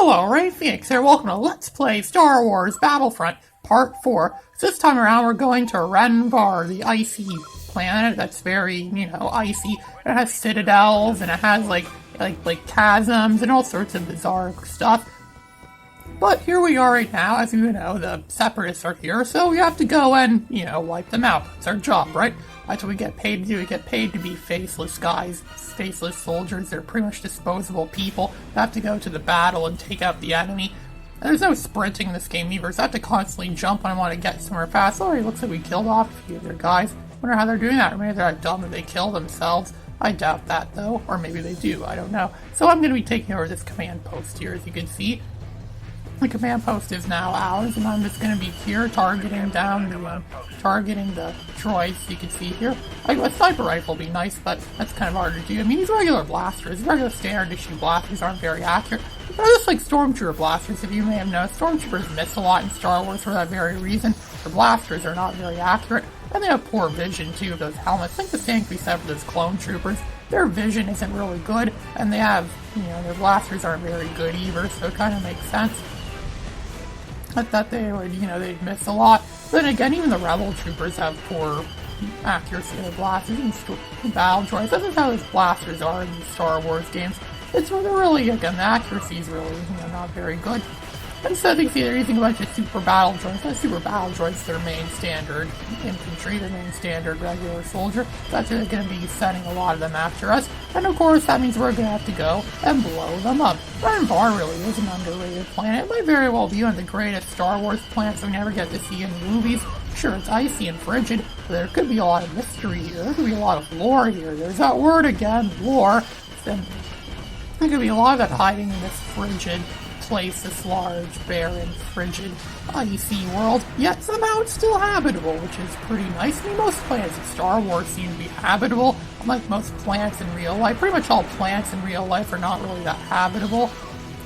Hello, Ray Phoenix here. Welcome to Let's Play Star Wars Battlefront Part 4. So this time around we're going to Renvar, the icy planet that's very, icy. It has citadels and it has like chasms and all sorts of bizarre stuff. But here we are right now. As you know, the Separatists are here, so we have to go and, wipe them out. It's our job, right? That's what we get paid to do. We get paid to be faceless guys, faceless soldiers. They're pretty much disposable people. They have to go to the battle and take out the enemy. And there's no sprinting in this game either, so I have to constantly jump when I want to get somewhere fast. Oh, it looks like we killed off a few of their guys. Wonder how they're doing that. Or maybe they're that dumb that they kill themselves. I doubt that, though. Or maybe they do. I don't know. So I'm going to be taking over this command post here, as you can see. The command post is now ours, and I'm just going to be here targeting down targeting the droids. You can see here. A sniper rifle would be nice, but that's kind of hard to do. I mean, these regular blasters, regular standard issue blasters aren't very accurate. They're just like Stormtrooper blasters, if you may have noticed. Stormtroopers miss a lot in Star Wars for that very reason. The blasters are not very accurate, and they have poor vision too of those helmets. I think the same can be said for those clone troopers. Their vision isn't really good, and they have, their blasters aren't very good either, so it kind of makes sense that they would, they'd miss a lot. But then again, even the Rebel troopers have poor accuracy of their blasters and battle droids. That's how those blasters are in these Star Wars games. They're really, again, the accuracy is really, not very good. And so you see they're using a bunch of super battle droids. Not super battle droids, their main standard infantry, their main standard regular soldier. That's where they're going to be sending a lot of them after us. And of course, that means we're going to have to go and blow them up. Renvar really is an underrated planet. It might very well be one of the greatest Star Wars planets we never get to see in the movies. Sure, it's icy and frigid, but there could be a lot of mystery here. There could be a lot of lore here. There's that word again, lore. Then there could be a lot of that hiding in this frigid place, this large, barren, frigid, icy world, yet somehow it's still habitable, which is pretty nice. I mean, most planets in Star Wars seem to be habitable, unlike most planets in real life. Pretty much all planets in real life are not really that habitable.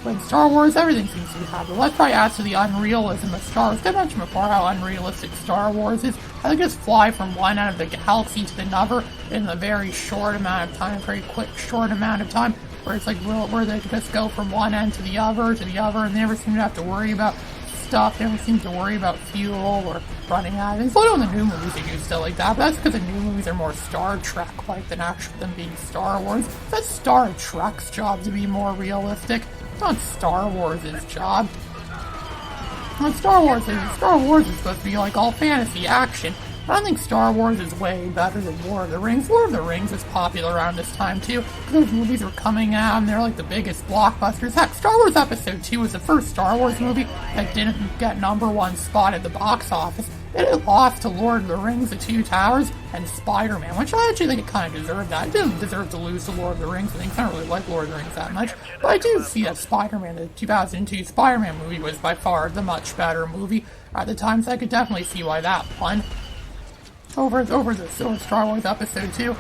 But in Star Wars, everything seems to be habitable. That's probably adds to the unrealism of Star Wars. I mentioned before how unrealistic Star Wars is. How they just fly from one end of the galaxy to another in a very short amount of time, a very quick, short amount of time. Where it's like where they just go from one end to the other, and they never seem to have to worry about stuff. They never seem to worry about fuel or running out of things. Although in the new movies they do stuff like that, but that's because the new movies are more Star Trek-like than actually them being Star Wars. That's Star Trek's job to be more realistic. It's not Star Wars' job. Star Wars is supposed to be like all fantasy action. I don't think Star Wars is way better than Lord of the Rings. Lord of the Rings was popular around this time, too. Those movies were coming out, and they're like the biggest blockbusters. Heck, Star Wars Episode 2 was the first Star Wars movie that didn't get #1 spot at the box office. It lost to Lord of the Rings, The Two Towers, and Spider-Man, which I actually think it kind of deserved that. It didn't deserve to lose to Lord of the Rings. I don't really like Lord of the Rings that much. But I do see that Spider-Man, the 2002 Spider-Man movie, was by far the much better movie at the time, so I could definitely see why that won over Star Wars Episode 2.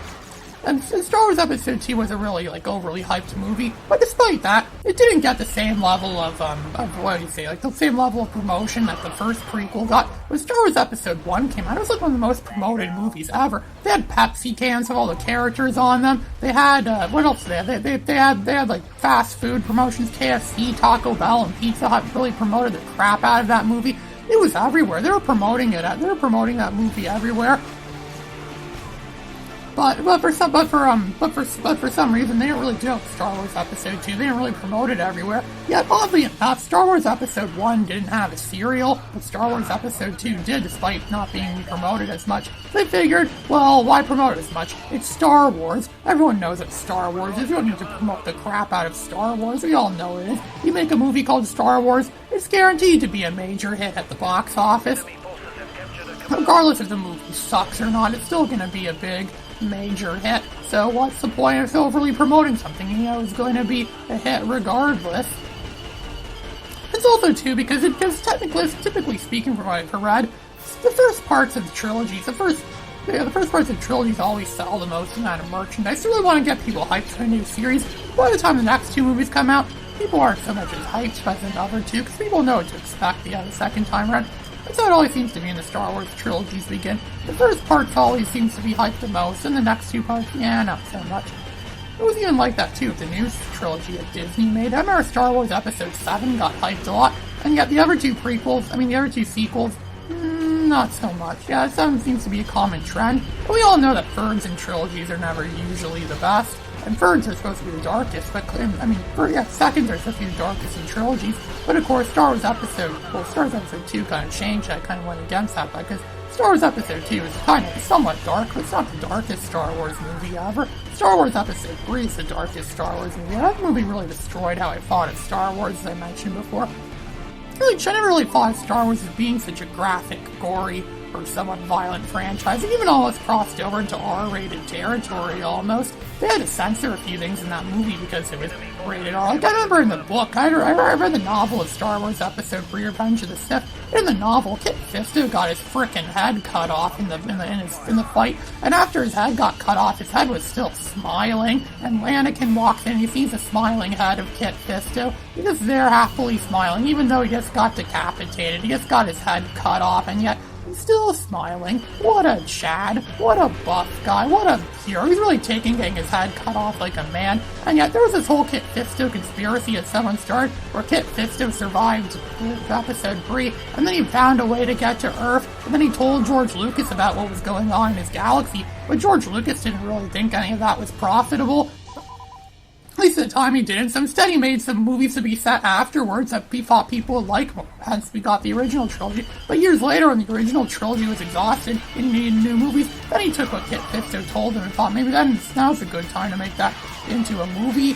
And Star Wars Episode 2 was a really, overly hyped movie, but despite that, it didn't get the same level of the same level of promotion that the first prequel got. When Star Wars Episode 1 came out, it was like one of the most promoted movies ever. They had Pepsi cans with all the characters on them. They had, what else did they have? They had, fast food promotions. KFC, Taco Bell, and Pizza Hut really promoted the crap out of that movie. It was everywhere. They were promoting that movie everywhere. But for some reason they didn't really do it with Star Wars Episode 2. They didn't really promote it everywhere. Yet oddly enough, Star Wars Episode 1 didn't have a serial, but Star Wars Episode 2 did, despite not being promoted as much. They figured, well, why promote it as much? It's Star Wars. Everyone knows what Star Wars is. You don't need to promote the crap out of Star Wars. We all know it is. You make a movie called Star Wars, it's guaranteed to be a major hit at the box office. Regardless if the movie sucks or not, it's still going to be a big major hit. So what's the point of overly promoting something it's going to be a hit regardless? It's also too because typically speaking, from what I've read, the first parts of the trilogies, the first parts of the trilogies always sell the most amount of merchandise. They really want to get people hyped for a new series. By the time the next two movies come out, people aren't so much as hyped by the other two because people know what to expect the second time around. That's how it always seems to be in the Star Wars trilogies begin. The first part always seems to be hyped the most, and the next two parts, not so much. It was even like that too with the new trilogy that Disney made. I remember Star Wars Episode 7 got hyped a lot, and yet the other two sequels, not so much. Yeah, that seems to be a common trend. But we all know that thirds and trilogies are never usually the best. And thirds are supposed to be the darkest, but seconds are supposed to be the darkest in trilogies. But of course, Star Wars Episode 2 kind of changed. I kind of went against that because Star Wars Episode 2 is kind of somewhat dark, but it's not the darkest Star Wars movie ever. Star Wars Episode 3 is the darkest Star Wars movie. That movie really destroyed how I thought of Star Wars, as I mentioned before. I never really thought of Star Wars as being such a graphic, gory, or somewhat violent franchise. It even almost crossed over into R-rated territory almost. They had to censor a few things in that movie because it was rated R. Like, I remember in the book, I read the novel of Star Wars Episode 3, Revenge of the Sith. In the novel, Kit Fisto got his frickin' head cut off in the fight, and after his head got cut off, his head was still smiling, and Anakin walks in and he sees a smiling head of Kit Fisto. He's just there happily smiling, even though he just got decapitated. He just got his head cut off, and yet he's still smiling. What a Chad. What a buff guy. What a hero. He's really getting his head cut off like a man. And yet there was this whole Kit Fisto conspiracy that someone started where Kit Fisto survived Episode 3, and then he found a way to get to Earth, and then he told George Lucas about what was going on in his galaxy, but George Lucas didn't really think any of that was profitable. At least at the time he didn't, so instead he made some movies to be set afterwards that he thought people would like more, hence we got the original trilogy. But years later, when the original trilogy was exhausted and he needed new movies, then he took what Kit Fisto told him and thought maybe now's a good time to make that into a movie.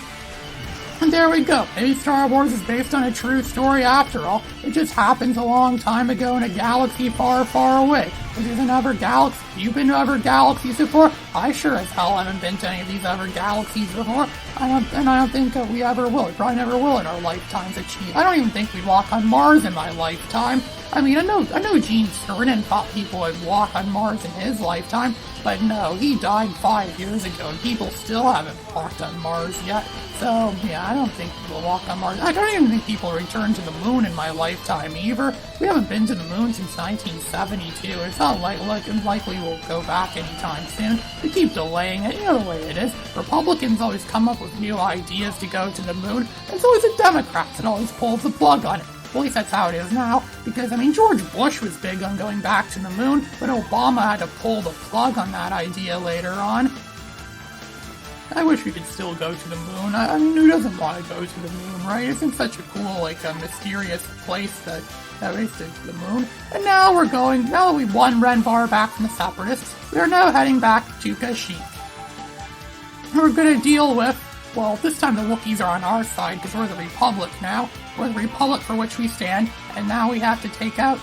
And there we go. Maybe Star Wars is based on a true story after all. It just happens a long time ago in a galaxy far, far away. Which is another galaxy. You've been to other galaxies before? I sure as hell haven't been to any of these other galaxies before. I don't think we ever will. We probably never will in our lifetimes achieve. I don't even think we'd walk on Mars in my lifetime. I mean, I know Gene Cernan thought people would walk on Mars in his lifetime, but no, he died 5 years ago, and people still haven't walked on Mars yet. So, yeah, I don't think we'll walk on Mars. I don't even think people return to the moon in my lifetime either. We haven't been to the moon since 1972. It's not likely we'll go back anytime soon. We keep delaying it, you know the way it is. Republicans always come up with new ideas to go to the moon, and it's always the Democrats that always pulls the plug on it. At least that's how it is now, because, I mean, George Bush was big on going back to the moon, but Obama had to pull the plug on that idea later on. I wish we could still go to the moon. I mean, who doesn't want to go to the moon, right? Isn't such a cool, mysterious place that is the moon? And now that we won Renvar back from the Separatists, we are now heading back to Kashyyyk. We're gonna deal with, well, this time the Wookiees are on our side, because we're the Republic now. We're the Republic for which we stand, and now we have to take out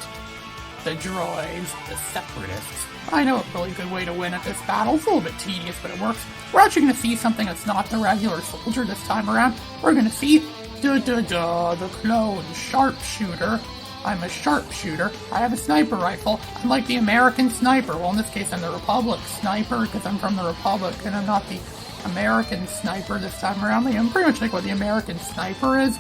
the droids, the Separatists. I know a really good way to win at this battle. It's a little bit tedious, but it works. We're actually going to see something that's not the regular soldier this time around. We're going to see the clone Sharpshooter. I'm a sharpshooter. I have a sniper rifle. I'm like the American sniper. Well, in this case, I'm the Republic sniper because I'm from the Republic, and I'm not the American sniper this time around. I'm pretty much like what the American sniper is,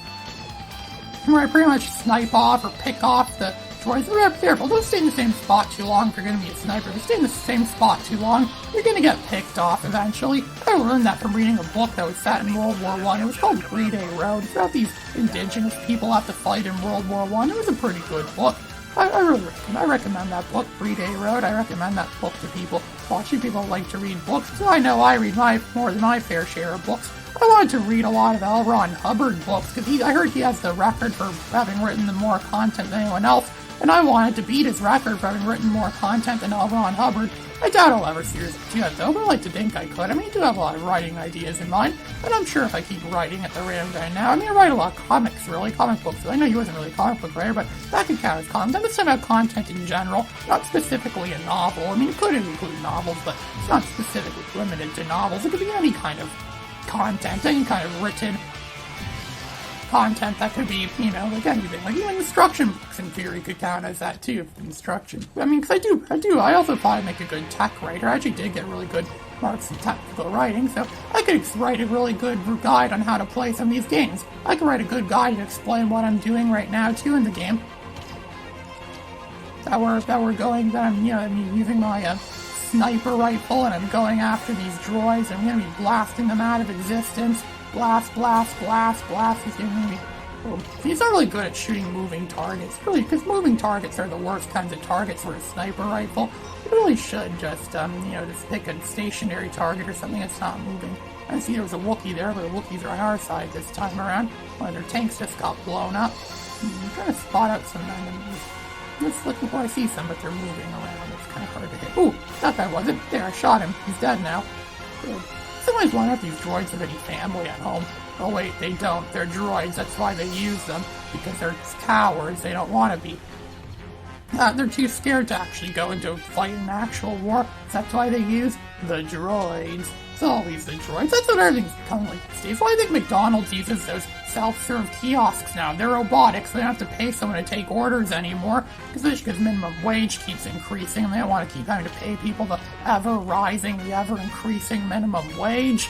where I pretty much snipe off or pick off the droids. Be careful, don't stay in the same spot too long if you're going to be a sniper. If you stay in the same spot too long, you're going to get picked off eventually. I learned that from reading a book that was set in World War I. It was called 3-Day Road. It's about these indigenous people have to fight in World War I. It was a pretty good book. I recommend that book, 3-Day Road. I recommend that book to people. Watching people like to read books, so I know I read more than my fair share of books. I wanted to read a lot of L. Ron Hubbard books, because I heard he has the record for having written more content than anyone else, and I wanted to beat his record for having written more content than L. Ron Hubbard. I doubt I'll ever seriously do that, though, but I like to think I could. I mean, I do have a lot of writing ideas in mind, and I'm sure if I keep writing at the rate I'm going now, I mean, I write a lot of comics, really, comic books. I know he wasn't really a comic book writer, but that could count as comics. I'm just talking about content in general, not specifically a novel. I mean, it could include novels, but it's not specifically limited to novels. It could be any kind of content, any kind of written content that could be, like anything. Like, even instruction books in theory could count as that too, instruction. I mean, because I also thought I'd make a good tech writer. I actually did get really good marks in technical writing, so I could write a really good guide on how to play some of these games. I could write a good guide to explain what I'm doing right now too in the game. I'm using my sniper rifle, and I'm going after these droids. I'm going to be blasting them out of existence. Blast, blast, blast, blast. He's giving me... He's not really good at shooting moving targets, really, because moving targets are the worst kinds of targets for a sniper rifle. You really should just, just pick a stationary target or something that's not moving. I see there was a Wookiee there, but the Wookiees are on our side this time around. One of their tanks just got blown up. I'm trying to spot out some enemies. I'm just looking for, I see some, but they're moving around. It's kind of hard to hit. Ooh, that guy wasn't. There, I shot him. He's dead now. Good. Sometimes wonder if these droids have any family at home. Oh wait, they don't. They're droids. That's why they use them. Because they're cowards. They don't want to be. They're too scared to actually go into a fight in actual war. That's why they use the droids. It's always the droids. That's what everything's become like these days. Why I think McDonald's uses those self-serve kiosks now. They're robotic, so they don't have to pay someone to take orders anymore. Because minimum wage keeps increasing, and they don't want to keep having to pay people the ever-increasing minimum wage.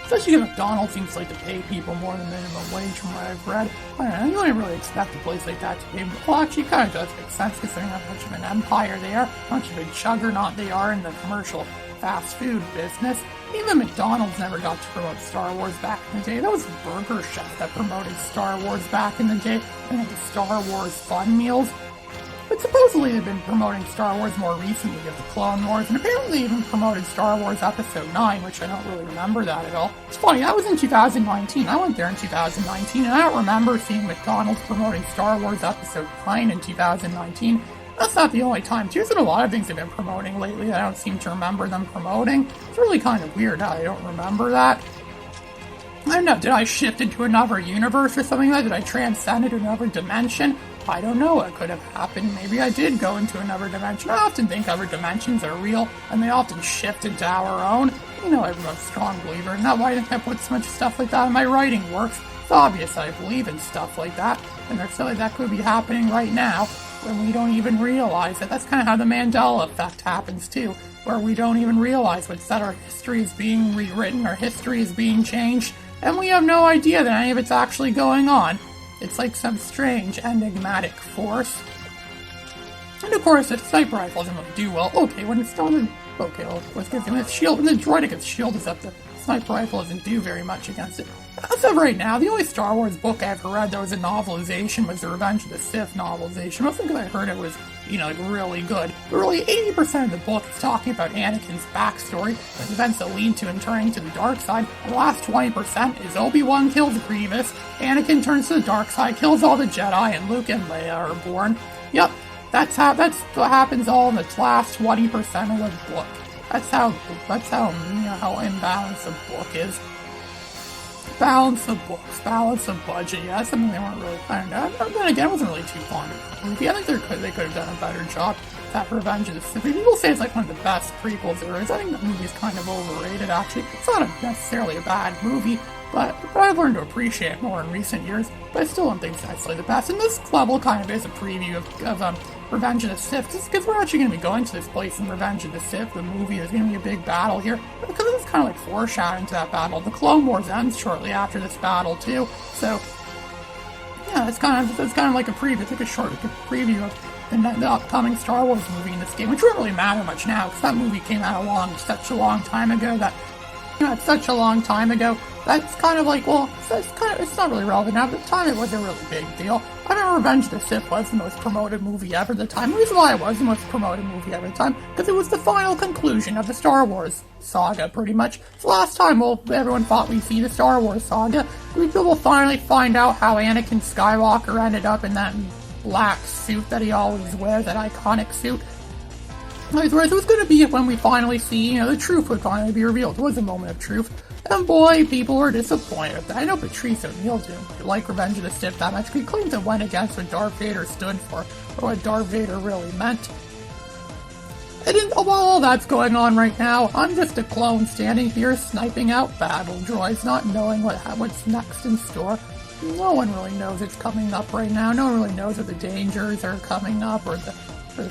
Especially if McDonald's seems like to pay people more than minimum wage from what I've read. I don't know, you wouldn't really expect a place like that to pay. Well, actually, it kind of does make sense considering how much of an empire they are, how much of a juggernaut they are in the commercial fast food business. Even McDonald's never got to promote Star Wars back in the day. That was Burger Chef that promoted Star Wars back in the day. And the Star Wars Fun Meals. But supposedly they've been promoting Star Wars more recently with the Clone Wars, and apparently they even promoted Star Wars Episode 9, which I don't really remember that at all. It's funny, that was in 2019. I went there in 2019, and I don't remember seeing McDonald's promoting Star Wars Episode 9 in 2019. That's not the only time. There's been a lot of things they've been promoting lately that I don't seem to remember them promoting. It's really kind of weird how I don't remember that. I don't know, did I shift into another universe or something like that? Did I transcend into another dimension? I don't know what could have happened. Maybe I did go into another dimension. I often think other dimensions are real, and they often shift into our own. You know, I'm a strong believer in that. Why didn't I put so much stuff like that in my writing works? It's obvious I believe in stuff like that, and there's something that could be happening right now when we don't even realize it. That's kind of how the Mandela effect happens too, where we don't even realize that our history is being rewritten, our history is being changed, and we have no idea that any of it's actually going on. It's like some strange, enigmatic force. And of course, the sniper rifle doesn't really do well. Okay, when it's still in the... Okay, well, let's get the shield. When the droidic's shield is up, the sniper rifle doesn't do very much against it. As of right now, the only Star Wars book I ever read that was a novelization was the Revenge of the Sith novelization. Mostly because I heard it was, really good. But really, 80% of the book is talking about Anakin's backstory, the events that lead to him turning to the dark side. And the last 20% is Obi-Wan kills Grievous, Anakin turns to the dark side, kills all the Jedi, and Luke and Leia are born. Yep, that's what happens all in the last 20% of the book. That's how imbalanced the book is. Balance of books, balance of budget. Yeah, that's something they weren't really. I don't know. Then again, I wasn't really too fond of the movie. I think they could have done a better job. That Revenge of the Sith. People say it's like one of the best prequels there is. I think the movie's kind of overrated. Actually, it's not necessarily a bad movie, but I've learned to appreciate it more in recent years. But I still don't think it's necessarily the best. And this level kind of is a preview of Revenge of the Sith, just because we're actually going to be going to this place in Revenge of the Sith, the movie. There's going to be a big battle here, because it's kind of like foreshadowing to that battle. The Clone Wars ends shortly after this battle too, so yeah, it's kind of like a preview. It's like a short preview of the upcoming Star Wars movie in this game, which wouldn't really matter much now, because that movie came out such a long time ago that. It's such a long time ago. That's kind of like, well, it's not really relevant now, but at the time it was a really big deal. I remember Revenge of the Sith was the most promoted movie ever at the time. The reason why it was the most promoted movie ever at the time, because it was the final conclusion of the Star Wars saga, pretty much. It's the last time, everyone thought we'd see the Star Wars saga. We will finally find out how Anakin Skywalker ended up in that black suit that he always wears, that iconic suit. It was going to be when we finally see, the truth would finally be revealed. It was a moment of truth. And boy, people were disappointed with that. I know Patrice O'Neal didn't like Revenge of the Sith that much. He claims it went against what Darth Vader stood for, or what Darth Vader really meant. And while all that's going on right now, I'm just a clone standing here sniping out battle droids, not knowing what's next in store. No one really knows it's coming up right now. No one really knows what the dangers are coming up, or the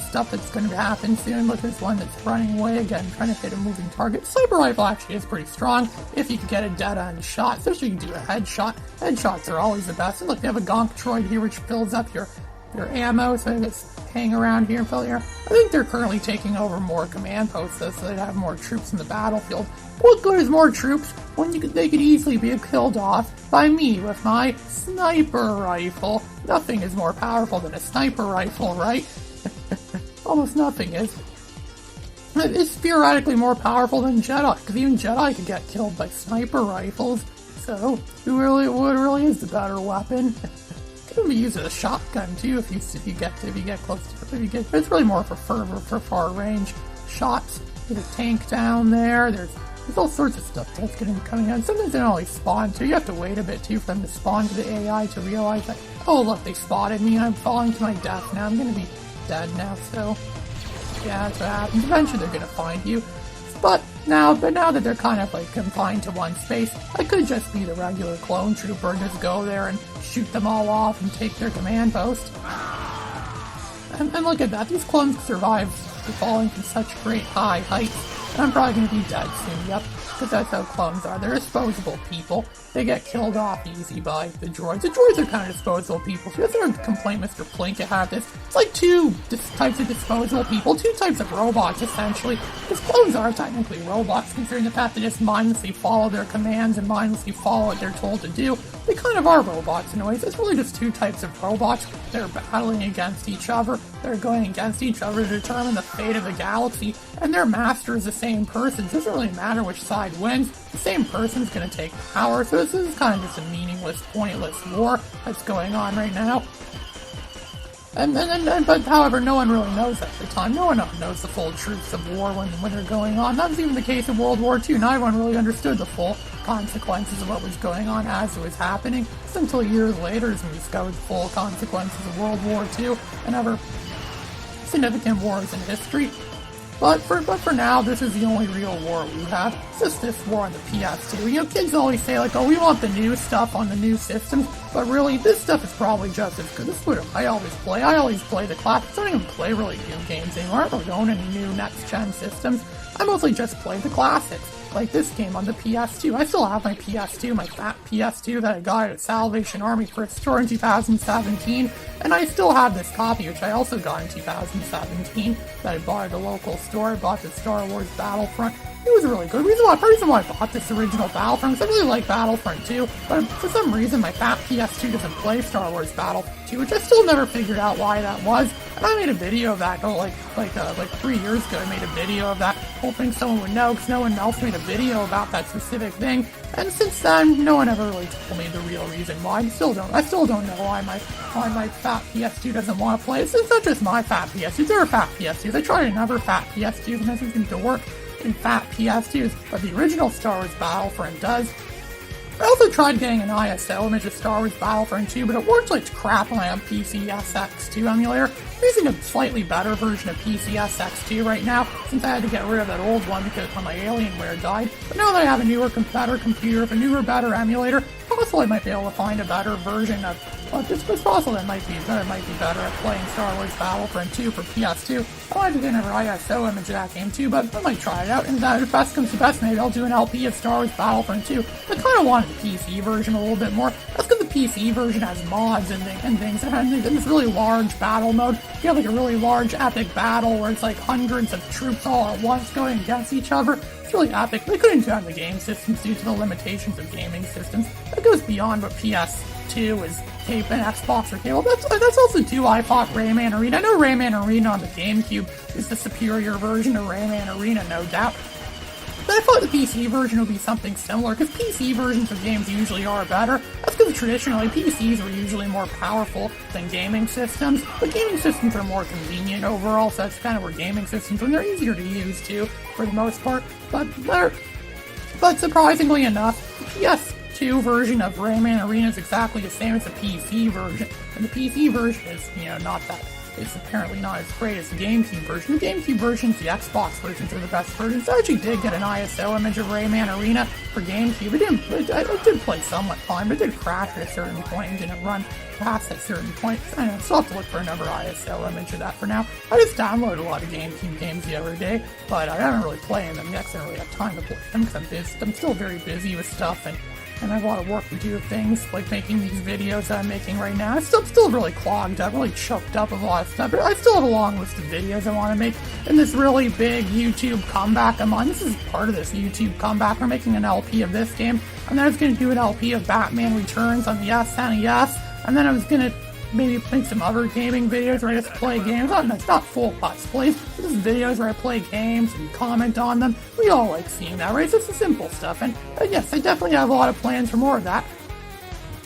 stuff that's going to happen soon. Look, there's one that's running away again, trying to hit a moving target. Sniper rifle actually is pretty strong if you can get a dead-end shot, especially if you can do a headshot. Headshots are always the best. And look, they have a gonk droid here which fills up your ammo, so it's hang around here in Philly. I think they're currently taking over more command posts so they'd have more troops in the battlefield. What good is more troops when they could easily be killed off by me with my sniper rifle? Nothing is more powerful than a sniper rifle, right? Almost nothing is. It's theoretically more powerful than Jedi, because even Jedi could get killed by sniper rifles. So, what really is the better weapon? It can be used as a shotgun too if you get close to it. It's really more for far range shots. There's a tank down there. There's all sorts of stuff that's going to be coming out. Sometimes they don't always spawn too. You have to wait a bit too for them to spawn to the AI to realize that, oh look, they spotted me and I'm falling to my death now. I'm going to be dead now. So yeah, that's what happens. Eventually they're going to find you. But now that they're kind of like confined to one space, I could just be the regular clone trooper and just go there and shoot them all off and take their command post. And look at that, these clones survived falling from such great high heights. And I'm probably going to be dead soon, yep, because that's how clones are. They're disposable people. They get killed off easy by the droids. The droids are kind of disposable people, so that's a complaint Mr. Plinkett had this. It's like two types of disposable people, two types of robots, essentially. Because clones are technically robots, considering the fact they just mindlessly follow their commands and mindlessly follow what they're told to do. They kind of are robots in a way. It's really just two types of robots. They're battling against each other. They're going against each other to determine the fate of the galaxy. And their master is the same person. It doesn't really matter which side wins. The same person's going to take power. So this is kind of just a meaningless, pointless war that's going on right now. But however, no one really knows at the time. No one knows the full truths of war when they're going on. That was even the case in World War II. Not everyone really understood the full consequences of what was going on as it was happening. Just until years later as we discovered the full consequences of World War II and other significant wars in history. But for now, this is the only real war we have. It's just this war on the PS2. You know, kids always say, like, oh, we want the new stuff on the new systems. But really, this stuff is probably just as good. This is what I always play. I always play the classics. I don't even play really new games anymore. I don't own any new next-gen systems. I mostly just play the classics. Like this game on the PS2. I still have my PS2, my fat PS2 that I got at Salvation Army for its store in 2017, and I still have this copy, which I also got in 2017, that I bought at a local store. I bought the Star Wars Battlefront. It was really good. The reason why I bought this original Battlefront is I really like Battlefront 2, but for some reason my fat PS2 doesn't play Star Wars Battlefront 2, which I still never figured out why that was. And I made a video of that, like 3 years ago. I made a video of that, hoping someone would know, because no one else made a video about that specific thing. And since then, no one ever really told me the real reason why. I still don't know why my fat PS2 doesn't want to play. It's not just my fat PS2. There are fat PS2s. I tried another fat PS2, and that doesn't seem to work in fat PS2s, but the original Star Wars Battlefront does. I also tried getting an ISO image of Star Wars Battlefront 2, but it worked like crap on my PCSX2 emulator. I'm using a slightly better version of PCSX2 right now, since I had to get rid of that old one because when my Alienware died. But now that I have a newer, better computer with a newer, better emulator, possibly I might be able to find a better version of. Well, it's possible that might be better at playing Star Wars Battlefront 2 for PS2. I wanted to get another ISO image of that game too, but I might try it out. And if best comes to best, maybe I'll do an LP of Star Wars Battlefront 2. I kind of wanted the PC version a little bit more. That's because the PC version has mods and things. And this really large battle mode. You have like a really large epic battle where it's like hundreds of troops all at once going against each other. It's really epic. They couldn't do it on the game systems due to the limitations of gaming systems. That goes beyond what PS2 is capable and Xbox are capable. That's also too why I thought Rayman Arena. I know Rayman Arena on the GameCube is the superior version of Rayman Arena, no doubt. But I thought the PC version would be something similar, because PC versions of games usually are better. That's because traditionally PCs were usually more powerful than gaming systems, but gaming systems are more convenient overall, so that's kind of where gaming systems, and they're easier to use too, for the most part. But surprisingly enough, the PS2 version of Rayman Arena is exactly the same as the PC version, and the PC version is, not that. It's apparently not as great as the GameCube version. The GameCube versions, the Xbox versions are the best versions. I actually did get an ISO image of Rayman Arena for GameCube. It did play somewhat fine, but it did crash at a certain point and didn't run past that certain point. I don't know, so I'll have to look for another ISO image of that for now. I just downloaded a lot of GameCube games the other day, but I haven't really played them yet because I don't really have time to play them because I'm still very busy with stuff and and I have a lot of work to do with things like making these videos that I'm making right now. I'm still really clogged up, really choked up with a lot of stuff, but I still have a long list of videos I want to make in this really big YouTube comeback I'm on. This is part of this YouTube comeback. We're making an LP of this game, and then I was going to do an LP of Batman Returns on the SNES, and then I was going to maybe make some other gaming videos where I just play games. It's not full Let's Plays, but just videos where I play games and comment on them. We all like seeing that, right? It's just the simple stuff. And yes, I definitely have a lot of plans for more of that.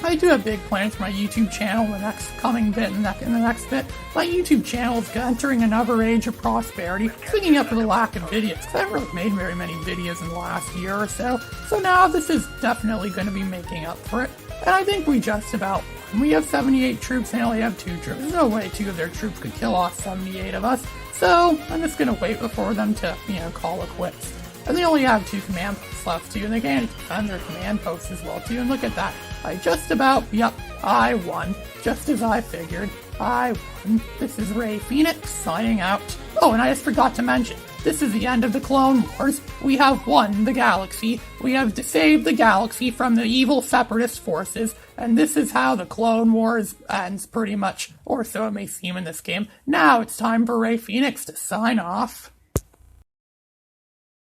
I do have big plans for my YouTube channel in the next coming bit, in the next bit. My YouTube channel is entering another age of prosperity, speaking up for the lack of videos, because I haven't really made very many videos in the last year or so. So now this is definitely going to be making up for it. And I think we just about won. We have 78 troops, and they only have 2 troops. There's no way 2 of their troops could kill off 78 of us. So I'm just going to wait for them to, call it quits. And they only have 2 command posts left too, and they can't defend their command posts as well too. And look at that. I won. Just as I figured. I won. This is Ray Phoenix signing out. Oh, and I just forgot to mention, this is the end of the Clone Wars. We have won the galaxy. We have saved the galaxy from the evil separatist forces, and this is how the Clone Wars ends, pretty much. Or so it may seem in this game. Now it's time for Ray Phoenix to sign off.